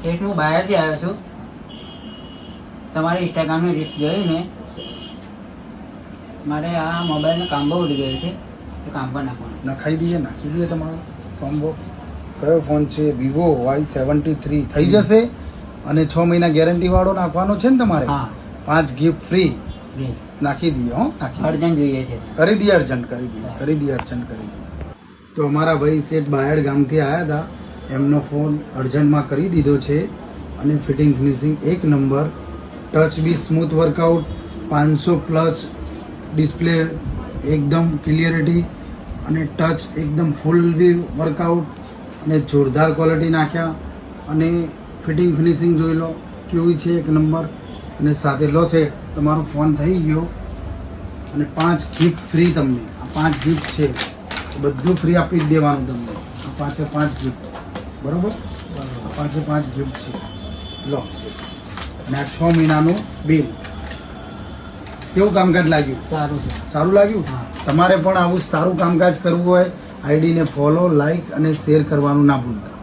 શેઠ હું બહારથી આવ્યો છું. તમારી ઇન્સ્ટાગ્રામની રીલ્સ જોઈને મારે આ મોબાઈલનું કામ બહુ ઉડી ગયું છે, એ કામ પર નાખવાનું. નાખી દઈએ તમારો કોમ્બો. કયો ફોન છે? વિવો Y73 થઈ જશે. અને 6 મહિના ગેરંટી વાળો નાખવાનો છે ને તમારે? હા. 5 ગિફ્ટ ફ્રી જી. નાખી દઈએ. અર્જન્ટ જોઈએ છે. કરી દઈએ અર્જન્ટ કરી દઈએ. તો અમારા ભાઈ શેઠ બાયડ ગામથી આવ્યા હતા, એમનો ફોન અર્જન્ટમાં કરી દીધો છે. અને ફિટિંગ ફિનિશિંગ એક નંબર, ટચ બી સ્મૂથ વર્કઆઉટ, 500+ ડિસ્પ્લે, એકદમ ક્લિયરિટી અને ટચ એકદમ ફૂલ વી વર્કઆઉટ અને જોરદાર ક્વોલિટી નાખ્યા. અને ફિટિંગ ફિનિશિંગ જોઈ લો કેવી છે, એક નંબર. અને સાથે લો છે તમારો ફોન થઈ ગયો. અને 5 ગિફ્ટ ફ્રી તમને. આ 5 ગિફ્ટ છે, બધું ફ્રી આપી જ દેવાનું તમને. આ 5 ગિફ્ટ બરોબર. આ 5 ગિફ્ટ છે. લો છે. અને આ 6 મહિનાનું બિલ. કેવું કામકાજ લાગ્યું? સારું લાગ્યું? તમારે પણ આવું સારું કામકાજ કરવું હોય, આઈડીને ફોલો, લાઈક અને શેર કરવાનું ના ભૂલતા.